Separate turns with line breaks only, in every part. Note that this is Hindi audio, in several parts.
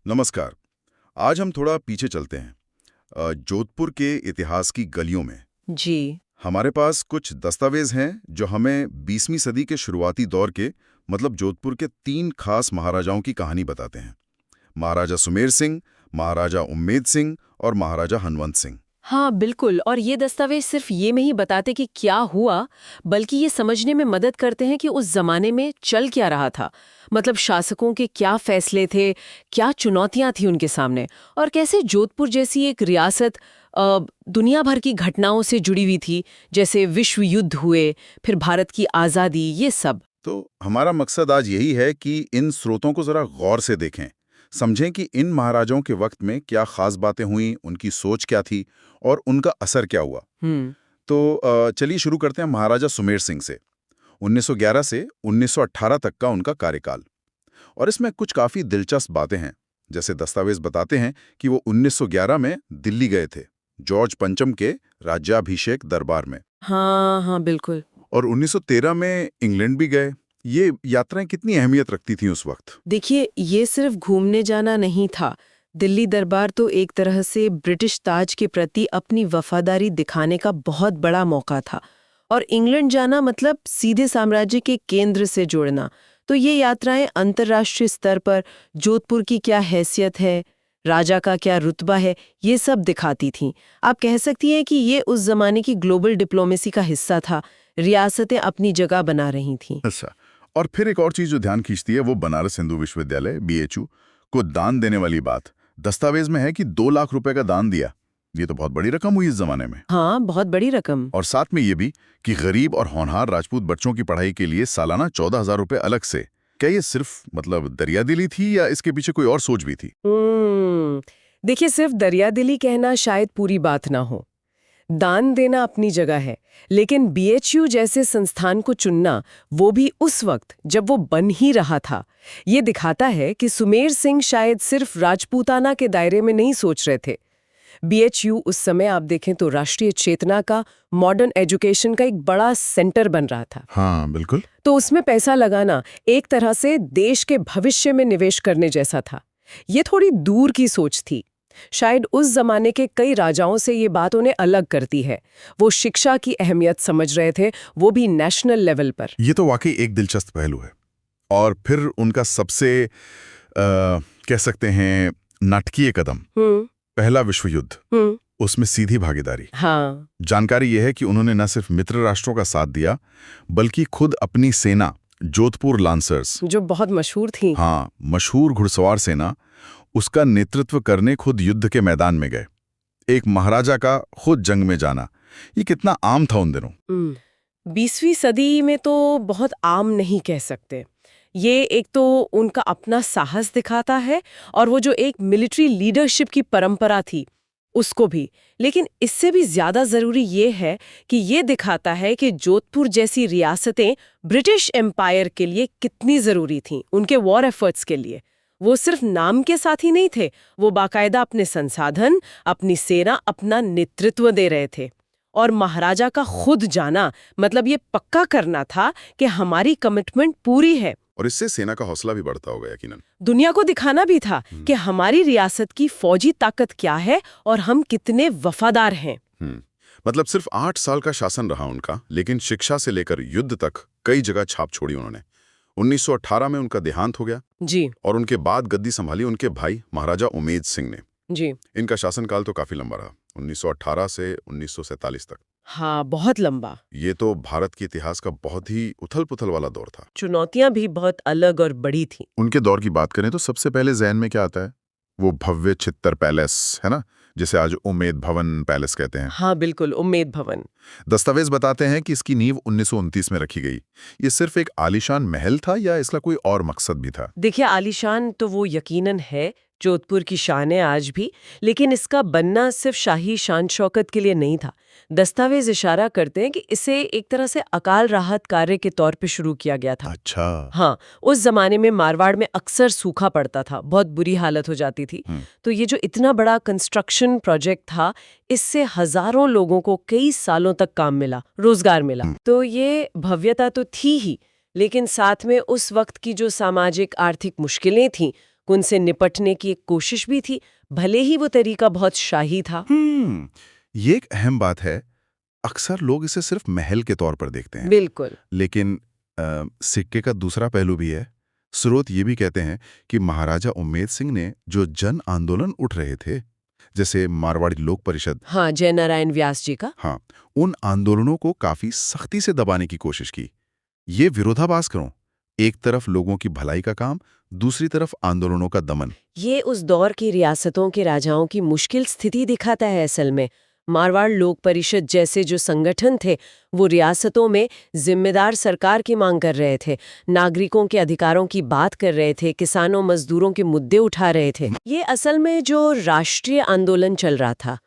नमस्कार। आज हम थोड़ा पीछे चलते हैं जोधपुर के इतिहास की गलियों में।
जी।
हमारे पास कुछ दस्तावेज हैं जो हमें 20वीं सदी के शुरुआती दौर के मतलब जोधपुर के 3 खास महाराजाओं की कहानी बताते हैं। महाराजा सुमेर सिंह, महाराजा उम्मेद सिंह और महाराजा हनवंत सिंह।
हाँ, बिल्कुल। और ये दस्तावेज सिर्फ ये नहीं बताते कि क्या हुआ, बल्कि ये समझने में मदद करते हैं कि उस जमाने में चल क्या रहा था। मतलब शासकों के क्या फैसले थे, क्या चुनौतियां थी उनके सामने, और कैसे जोधपुर जैसी एक रियासत दुनिया भर की घटनाओं से जुड़ी हुई थी, जैसे विश्व युद्ध हुए, फिर भारत की आज़ादी, ये सब।
तो हमारा मकसद आज यही है कि इन स्रोतों को जरा गौर से देखें, समझें कि इन महाराजाओं के वक्त में क्या खास बातें हुई, उनकी सोच क्या थी और उनका असर क्या हुआ।
हम्म।
तो चलिए शुरू करते हैं महाराजा सुमेर सिंह से। 1911 से 1918 तक का उनका कार्यकाल। और इसमें कुछ काफी दिलचस्प बातें हैं। जैसे दस्तावेज बताते हैं कि वो 1911 में दिल्ली गए थे, जॉर्ज पंचम के राज्याभिषेक दरबार में।
हाँ हाँ, बिल्कुल।
और 1913 में इंग्लैंड भी गए। ये यात्राएं कितनी अहमियत रखती थीं उस वक्त?
देखिए, ये सिर्फ घूमने जाना नहीं था। दिल्ली दरबार तो एक तरह से ब्रिटिश ताज के प्रति अपनी वफादारी दिखाने का बहुत बड़ा मौका था। और इंग्लैंड जाना मतलब सीधे साम्राज्य के केंद्र से जुड़ना। तो ये यात्राएं अंतर्राष्ट्रीय स्तर पर जोधपुर की क्या हैसियत है, राजा का क्या रुतबा है, ये सब दिखाती थीं। आप कह सकती हैं कि ये उस जमाने की ग्लोबल डिप्लोमेसी का हिस्सा था। रियासतें अपनी जगह बना रही थीं।
अच्छा। और फिर एक और चीज जो ध्यान खींचती है वो बनारस हिंदू विश्वविद्यालय BHU को दान देने वाली बात। दस्तावेज में है कि 2 लाख रुपए का दान दिया। ये तो बहुत बड़ी रकम हुई इस जमाने में।
हाँ, बहुत बड़ी रकम।
और साथ में ये भी कि गरीब और होनहार राजपूत बच्चों की पढ़ाई के लिए सालाना 14,000 रुपए अलग से। क्या ये सिर्फ मतलब दरियादिली थी या इसके पीछे कोई और सोच भी थी?
देखिए, सिर्फ दरियादिली कहना शायद पूरी बात ना हो। दान देना अपनी जगह है, लेकिन BHU जैसे संस्थान को चुनना, वो भी उस वक्त जब वो बन ही रहा था, ये दिखाता है कि सुमेर सिंह शायद सिर्फ राजपूताना के दायरे में नहीं सोच रहे थे। BHU उस समय आप देखें तो राष्ट्रीय चेतना का, मॉडर्न एजुकेशन का एक बड़ा सेंटर बन रहा था।
हाँ, बिल्कुल।
तो उसमें पैसा लगाना एक तरह से देश के भविष्य में निवेश करने जैसा था। ये थोड़ी दूर की सोच थी। शायद उस जमाने के कई राजाओं से ये बात उन्हें अलग करती है। वो शिक्षा की अहमियत समझ रहे थे, वो भी नेशनल लेवल पर।
ये तो वाकई एक दिलचस्प पहलू है। और फिर उनका सबसे कह सकते हैं नाटकीय कदम, पहला विश्व युद्ध, उसमें सीधी भागीदारी।
हाँ।
जानकारी यह है कि उन्होंने न सिर्फ मित्र राष्ट्रों का साथ दिया, बल्कि खुद अपनी सेना, जोधपुर लांसर्स,
जो बहुत मशहूर थी।
हाँ, मशहूर घुड़सवार सेना, उसका नेतृत्व करने खुद युद्ध के मैदान में गए। एक महाराजा का खुद जंग में जाना, ये कितना आम था उन दिनों।
20वीं सदी में तो बहुत आम नहीं कह सकते। ये एक तो उनका अपना साहस दिखाता है, और वो जो एक मिलिट्री लीडरशिप की परंपरा थी उसको भी। लेकिन इससे भी ज्यादा जरूरी ये है कि ये दिखाता है कि जोधपुर जैसी रियासतें ब्रिटिश एम्पायर के लिए कितनी जरूरी थीं, उनके वॉर एफर्ट्स के लिए। वो सिर्फ नाम के साथ ही नहीं थे, वो बाकायदा अपने संसाधन, अपनी सेना, अपना नेतृत्व दे रहे थे। और महाराजा का खुद जाना मतलब ये पक्का करना था कि हमारी कमिटमेंट पूरी है।
और इससे सेना का हौसला भी बढ़ता होगा यकीनन।
दुनिया को दिखाना भी था कि हमारी रियासत की फौजी ताकत क्या है और हम कितने वफादार हैं।
मतलब सिर्फ 8 साल का शासन रहा उनका, लेकिन शिक्षा से लेकर युद्ध तक कई जगह छाप छोड़ी उन्होंने। 1918 में उनका देहांत हो गया
जी।
और उनके बाद गद्दी संभाली उनके भाई महाराजा उमेद सिंह ने।
जी।
इनका शासनकाल तो काफी लंबा रहा, 1918 से 1947 तक।
हाँ, बहुत लंबा।
ये तो भारत के इतिहास का बहुत ही उथल-पुथल वाला दौर था।
चुनौतियां भी बहुत अलग और बड़ी थी।
उनके दौर की बात करें तो सबसे पहले ज़हन में क्या आता है? वो भव्य छित्तर पैलेस, है ना? जिसे आज उम्मेद भवन पैलेस कहते हैं।
हाँ, बिल्कुल, उम्मेद भवन।
दस्तावेज बताते हैं कि इसकी नींव 1929 में रखी गई। ये सिर्फ एक आलीशान महल था या इसका कोई और मकसद भी था?
देखिए, आलीशान तो वो यकीनन है, जोधपुर की शान है आज भी, लेकिन इसका बनना सिर्फ शाही शान शौकत के लिए नहीं था। दस्तावेज इशारा करते हैं कि इसे एक तरह से अकाल राहत कार्य के तौर पे शुरू किया गया था।
अच्छा।
हाँ, उस जमाने में मारवाड़ में अक्सर सूखा पड़ता था, बहुत बुरी हालत हो जाती थी। तो ये जो इतना बड़ा कंस्ट्रक्शन प्रोजेक्ट था, इससे हजारों लोगों को कई सालों तक काम मिला, रोजगार मिला। तो ये भव्यता तो थी ही, लेकिन साथ में उस वक्त की जो सामाजिक आर्थिक मुश्किलें थीं, उनसे निपटने की एक कोशिश भी थी, भले ही वो तरीका बहुत शाही था।
ये एक अहम बात है। अक्सर लोग इसे सिर्फ महल के तौर पर देखते हैं,
बिल्कुल।
लेकिन सिक्के का दूसरा पहलू भी है। स्रोत ये भी कहते हैं कि महाराजा उम्मेद सिंह ने जो जन आंदोलन उठ रहे थे, जैसे मारवाड़ी लोक परिषद,
हाँ, जय नारायण व्यास जी का।
हाँ, उन आंदोलनों को काफी सख्ती से दबाने की कोशिश की। ये विरोधाभास करो, एक तरफ लोगों की भलाई का काम, दूसरी तरफ आंदोलनों का दमन।
ये उस दौर की रियासतों के राजाओं की मुश्किल स्थिति दिखाता है असल में। मारवाड़ लोक परिषद जैसे जो संगठन थे, वो रियासतों में जिम्मेदार सरकार की मांग कर रहे थे, नागरिकों के अधिकारों की बात कर रहे थे, किसानों मजदूरों के मुद्दे उठा रहे थे। ये असल में जो राष्ट्रीय आंदोलन चल रहा था,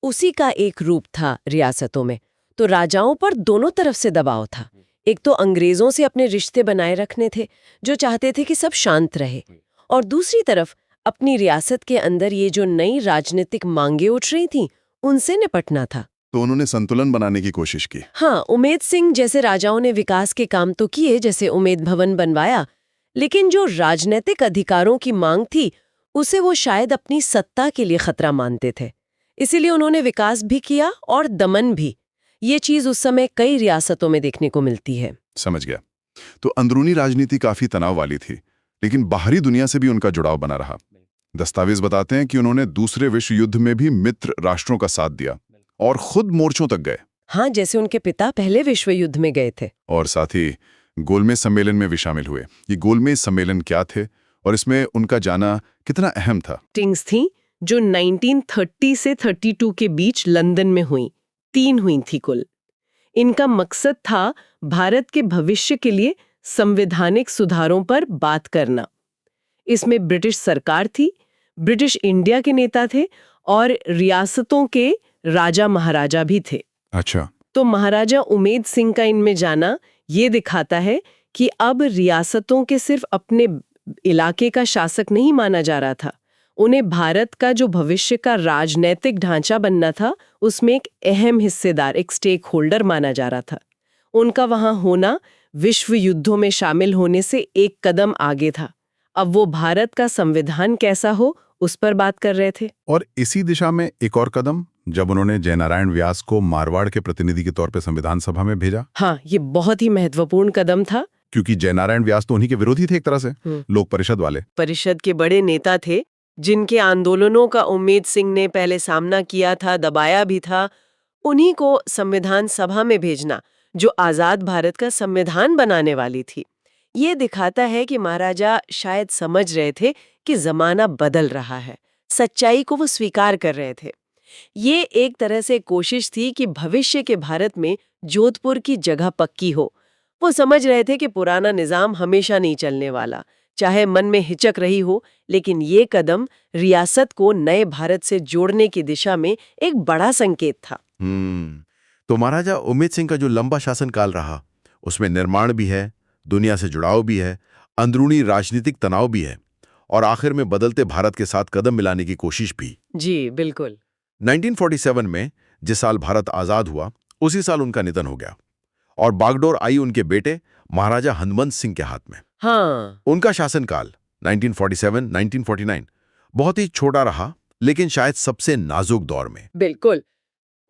उसी का एक रूप था रियासतों में। तो राजाओं पर दोनों तरफ से दबाव था। एक तो अंग्रेजों से अपने रिश्ते बनाए रखने थे, जो चाहते थे कि सब शांत रहे, और दूसरी तरफ अपनी रियासत के अंदर ये जो नई राजनीतिक मांगे उठ रही थीं, उनसे निपटना था।
तो उन्होंने संतुलन बनाने की कोशिश की।
हाँ, उम्मेद सिंह जैसे राजाओं ने विकास के काम तो किए, जैसे उम्मेद भवन बनवाया, लेकिन जो राजनीतिक अधिकारों की मांग थी, उसे वो शायद अपनी सत्ता के लिए खतरा मानते थे। इसीलिए उन्होंने विकास भी किया और दमन भी। ये चीज उस समय कई रियासतों में देखने को मिलती है।
समझ गया। तो अंदरूनी राजनीति काफी तनाव वाली थी, लेकिन बाहरी दुनिया से भी उनका जुड़ाव बना रहा। दस्तावेज बताते हैं कि उन्होंने दूसरे विश्व युद्ध में भी मित्र राष्ट्रों का साथ दिया और खुद मोर्चों तक गए।
हाँ, जैसे उनके पिता पहले विश्व युद्ध में गए थे।
और साथ ही गोलमेज सम्मेलन में भी शामिल हुए। ये गोलमेज सम्मेलन क्या थे और इसमें उनका जाना कितना अहम था?
मीटिंग्स थी जो 1930 से 32 के बीच लंदन में हुई। 3 हुई थी कुल। इनका मकसद था भारत के भविष्य के लिए संवैधानिक सुधारों पर बात करना। इसमें ब्रिटिश सरकार थी, ब्रिटिश इंडिया के नेता थे और रियासतों के राजा महाराजा भी थे।
अच्छा।
तो महाराजा उम्मेद सिंह का इनमें जाना ये दिखाता है कि अब रियासतों के सिर्फ अपने इलाके का शासक नहीं माना जा रहा था। उन्हें भारत का जो भविष्य का राजनीतिक ढांचा बनना था, उसमें एक अहम हिस्सेदार, एक स्टेक होल्डर माना जा रहा था। उनका वहां होना विश्व युद्धों में शामिल होने से एक कदम आगे था। अब वो भारत का संविधान कैसा हो, उस पर बात कर रहे थे।
और इसी दिशा में एक और कदम, जब उन्होंने जयनारायण व्यास को मारवाड़ के प्रतिनिधि के तौर पर संविधान सभा में भेजा।
हाँ, ये बहुत ही महत्वपूर्ण कदम था,
क्योंकि जयनारायण व्यास तो उन्हीं के विरोधी थे एक तरह से, लोक परिषद वाले।
परिषद के बड़े नेता थे, जिनके आंदोलनों का उम्मेद सिंह ने पहले सामना किया था, दबाया भी था। उन्हीं को संविधान सभा में भेजना, जो आजाद भारत का संविधान बनाने वाली थी, ये दिखाता है कि महाराजा शायद समझ रहे थे कि जमाना बदल रहा है। सच्चाई को वो स्वीकार कर रहे थे। ये एक तरह से कोशिश थी कि भविष्य के भारत में जोधपुर की जगह पक्की हो। वो समझ रहे थे कि पुराना निजाम हमेशा नहीं चलने वाला, चाहे मन में हिचक रही हो, लेकिन ये कदम रियासत को नए भारत से जोड़ने की दिशा में एक बड़ा संकेत था।
तो महाराजा उम्मेद सिंह का जो लंबा शासनकाल रहा, उसमें निर्माण भी है, दुनिया से जुड़ाव भी है, अंदरूनी राजनीतिक तनाव भी है, और आखिर में बदलते भारत के साथ कदम मिलाने की कोशिश भी।
जी बिल्कुल।
1947 में जिस साल भारत आजाद हुआ, उसी साल उनका निधन हो गया और बागडोर आई उनके बेटे महाराजा हनवंत सिंह के हाथ में।
हाँ,
उनका शासनकाल 1947-1949 बहुत ही छोटा रहा, लेकिन शायद सबसे नाजुक दौर में।
बिल्कुल।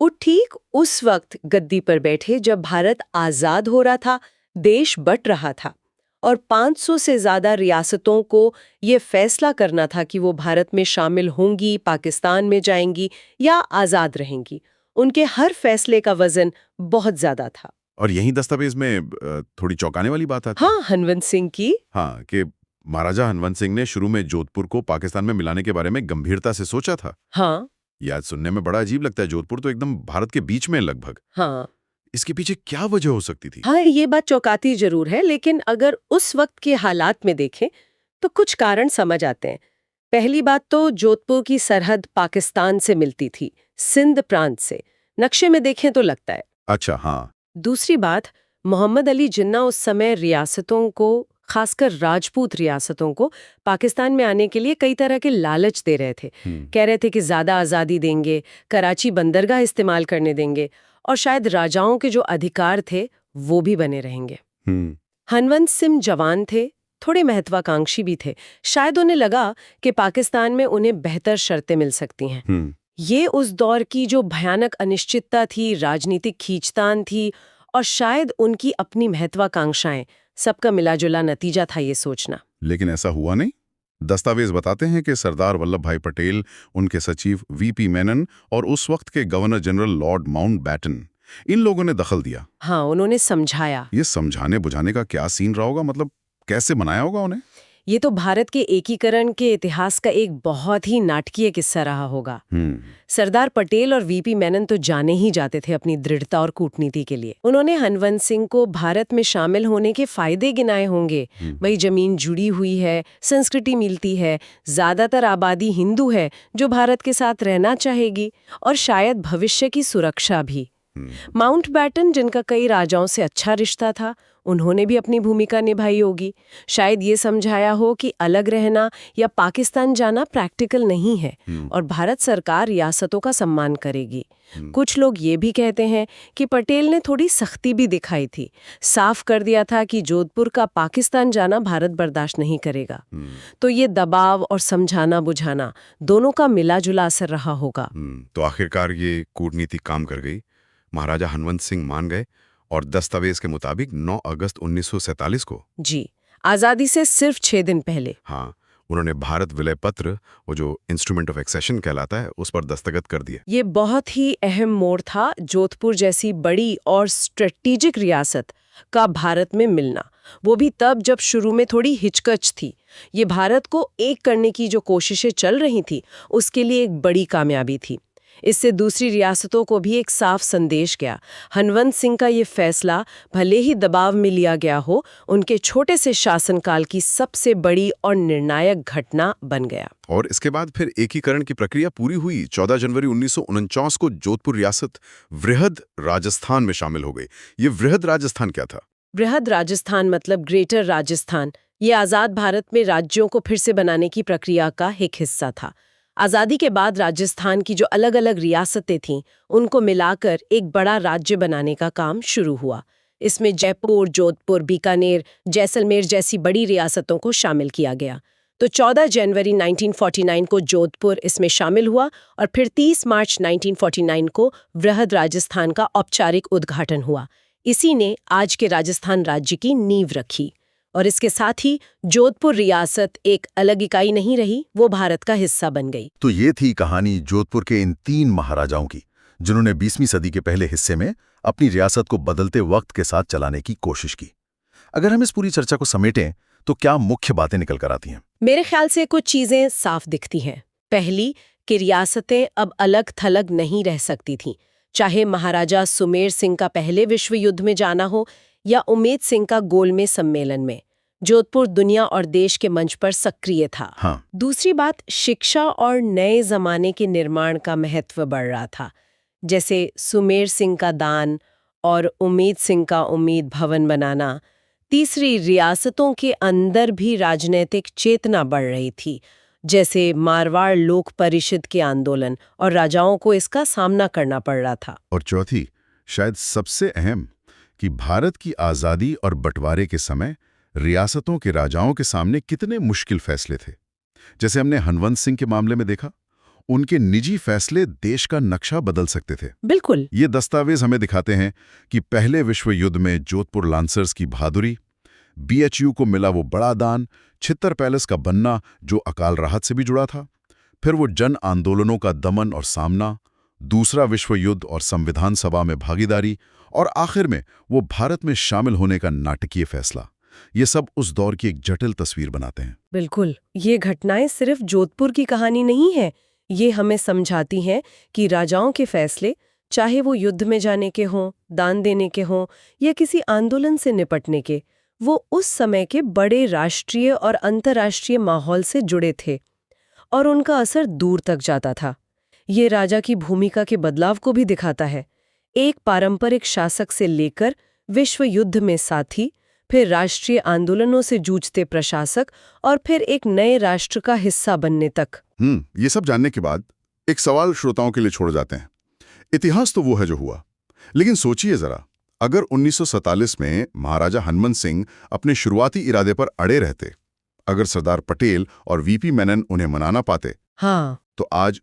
वो ठीक उस वक्त गद्दी पर बैठे जब भारत आजाद हो रहा था, देश बंट रहा था, और 500 से ज्यादा रियासतों को ये फैसला करना था कि वो भारत में शामिल होंगी, पाकिस्तान में जाएंगी या आजाद रहेंगी। उनके हर फैसले का वजन बहुत ज्यादा था।
और यही दस्तावेज में थोड़ी चौंकाने वाली बात आती है।
हाँ, हनवंत सिंह की।
हाँ, कि महाराजा हनवंत सिंह ने शुरू में जोधपुर को पाकिस्तान में मिलाने के बारे में गंभीरता से सोचा था।
हाँ
ये आज सुनने में बड़ा अजीब लगता है। जोधपुर तो एकदम भारत के बीच में लगभग।
हाँ
इसके पीछे क्या वजह हो सकती थी?
हाँ, ये बात चौंकाती जरूर है, लेकिन अगर उस वक्त के हालात में देखें तो कुछ कारण समझ आते हैं। पहली बात तो जोधपुर की सरहद पाकिस्तान से मिलती थी, सिंध प्रांत से। नक्शे में देखें तो लगता है।
अच्छा, हाँ।
दूसरी बात, मोहम्मद अली जिन्ना उस समय रियासतों को, खासकर राजपूत रियासतों को, पाकिस्तान में आने के लिए कई तरह के लालच दे रहे थे। कह रहे थे कि ज्यादा आज़ादी देंगे, कराची बंदरगाह इस्तेमाल करने देंगे, और शायद राजाओं के जो अधिकार थे वो भी बने रहेंगे। हनवंत सिंह जवान थे, थोड़े महत्वाकांक्षी भी थे। शायद उन्हें लगा कि पाकिस्तान में उन्हें बेहतर शर्तें मिल सकती हैं। ये उस दौर की जो भयानक अनिश्चितता थी, राजनीतिक खींचतान थी और शायद उनकी अपनी महत्वाकांक्षाएं, सबका मिलाजुला नतीजा था ये सोचना।
लेकिन ऐसा हुआ नहीं। दस्तावेज बताते हैं कि सरदार वल्लभ भाई पटेल, उनके सचिव वीपी मेनन और उस वक्त के गवर्नर जनरल लॉर्ड माउंटबैटन, इन लोगों ने दखल दिया।
हाँ, उन्होंने समझाया।
ये समझाने बुझाने का क्या सीन रहा होगा, मतलब कैसे बनाया होगा उन्हें?
ये तो भारत के एकीकरण के इतिहास का एक बहुत ही नाटकीय किस्सा रहा होगा। सरदार पटेल और वीपी मेनन तो जाने ही जाते थे अपनी दृढ़ता और कूटनीति के लिए। उन्होंने हनवंत सिंह को भारत में शामिल होने के फायदे गिनाए होंगे। वही जमीन जुड़ी हुई है, संस्कृति मिलती है, ज्यादातर आबादी हिंदू है जो भारत के साथ रहना चाहेगी, और शायद भविष्य की सुरक्षा भी। माउंटबैटन, जिनका कई राजाओं से अच्छा रिश्ता था, उन्होंने भी अपनी भूमिका निभाई होगी। शायद ये समझाया हो कि अलग रहना या पाकिस्तान जाना प्रैक्टिकल नहीं है और भारत सरकार रियासतों का सम्मान करेगी। कुछ लोग ये भी कहते हैं कि पटेल ने थोड़ी सख्ती भी दिखाई थी, साफ कर दिया था कि जोधपुर का पाकिस्तान जाना भारत बर्दाश्त नहीं करेगा। तो ये दबाव और समझाना बुझाना दोनों का मिला जुला असर रहा होगा।
तो आखिरकार ये कूटनीति काम कर गई। महाराजा हनवंत सिंह मान गए और दस्तावेज के मुताबिक 9 अगस्त 1947 को,
जी, आजादी से सिर्फ 6 दिन पहले,
हाँ, उन्होंने भारत विलय पत्र, वो जो इंस्ट्रूमेंट ऑफ एक्सेशन कहलाता है, उस पर दस्तखत कर दिए।
ये बहुत ही अहम मोड़ था। जोधपुर जैसी बड़ी और स्ट्रेटेजिक रियासत का भारत में मिलना, वो भी तब जब शुरू में थोड़ी हिचकच थी। ये भारत को एक करने की जो कोशिशें चल रही थी, उसके लिए एक बड़ी कामयाबी थी। इससे दूसरी रियासतों को भी एक साफ संदेश गया। हनवंत सिंह का ये फैसला, भले ही दबाव में लिया गया हो, उनके छोटे से शासनकाल की सबसे बड़ी और निर्णायक घटना बन गया।
और इसके बाद फिर एकीकरण की प्रक्रिया पूरी हुई। 14 जनवरी 1949 को जोधपुर रियासत वृहद राजस्थान में शामिल हो गई। ये वृहद राजस्थान क्या था?
वृहद राजस्थान मतलब ग्रेटर राजस्थान। ये आज़ाद भारत में राज्यों को फिर से बनाने की प्रक्रिया का एक हिस्सा था। आज़ादी के बाद राजस्थान की जो अलग अलग रियासतें थीं, उनको मिलाकर एक बड़ा राज्य बनाने का काम शुरू हुआ। इसमें जयपुर, जोधपुर, बीकानेर, जैसलमेर जैसी बड़ी रियासतों को शामिल किया गया। तो 14 जनवरी 1949 को जोधपुर इसमें शामिल हुआ और फिर 30 मार्च 1949 को वृहद राजस्थान का औपचारिक उद्घाटन हुआ। इसी ने आज के राजस्थान राज्य की नींव रखी। और इसके साथ ही जोधपुर रियासत एक अलग इकाई नहीं रही, वो भारत का हिस्सा बन गई।
तो ये थी कहानी जोधपुर के इन 3 महाराजाओं की, जिन्होंने 20वीं सदी के पहले हिस्से में अपनी रियासत को बदलते वक्त के साथ चलाने की कोशिश की। अगर हम इस पूरी चर्चा को समेटें तो क्या मुख्य बातें निकल कर आती हैं?
मेरे ख्याल से कुछ चीजें साफ दिखती हैं। पहली, कि रियासतें अब अलग थलग नहीं रह सकती थीं। चाहे महाराजा सुमेर सिंह का पहले विश्व युद्ध में जाना हो या उमेद सिंह का गोलमेज सम्मेलन में, जोधपुर दुनिया और देश के मंच पर सक्रिय था।
हाँ।
दूसरी बात, शिक्षा और नए जमाने के निर्माण का महत्व बढ़ रहा था। जैसे सुमेर सिंह का दान और उमेद सिंह का उमेद भवन बनाना। तीसरी, रियासतों के अंदर भी राजनीतिक चेतना बढ़ रही थी, जैसे मारवाड़ लोक परिषद के आंदोलन, और राजाओं को इसका सामना करना पड़ रहा था।
और चौथी, शायद सबसे अहम, कि भारत की आज़ादी और बंटवारे के समय रियासतों के राजाओं के सामने कितने मुश्किल फैसले थे। जैसे हमने हनवंत सिंह के मामले में देखा, उनके निजी फैसले देश का नक्शा बदल सकते थे।
बिल्कुल।
ये दस्तावेज हमें दिखाते हैं कि पहले विश्व युद्ध में जोधपुर लांसर्स की बहादुरी, BHU को मिला वो बड़ा दान, छित्तर पैलेस का बनना जो अकाल राहत से भी जुड़ा था, फिर वो जन आंदोलनों का दमन और सामना, दूसरा विश्व युद्ध और संविधान सभा में भागीदारी, और आखिर में वो भारत में शामिल होने का नाटकीय फैसला, ये सब उस दौर की एक जटिल तस्वीर बनाते हैं।
बिल्कुल, ये घटनाएं सिर्फ जोधपुर की कहानी नहीं है। ये हमें समझाती हैं कि राजाओं के फैसले, चाहे वो युद्ध में जाने के हों, दान देने के हों या किसी आंदोलन से निपटने के, वो उस समय के बड़े राष्ट्रीय और अंतर्राष्ट्रीय माहौल से जुड़े थे और उनका असर दूर तक जाता था। ये राजा की भूमिका के बदलाव को भी दिखाता है। एक पारंपरिक शासक से लेकर विश्व युद्ध में साथी, फिर राष्ट्रीय आंदोलनों से जूझते प्रशासक, और फिर एक नए राष्ट्र का हिस्सा बनने तक।
ये सब जानने के बाद एक सवाल श्रोताओं के लिए छोड़ जाते हैं। इतिहास तो वो है जो हुआ, लेकिन सोचिए जरा,
अगर 1947 में महाराजा हनुमंत सिंह अपने शुरुआती इरादे पर अड़े रहते, अगर सरदार पटेल और वीपी मेनन उन्हें मनाना पाते,
हाँ,
तो आज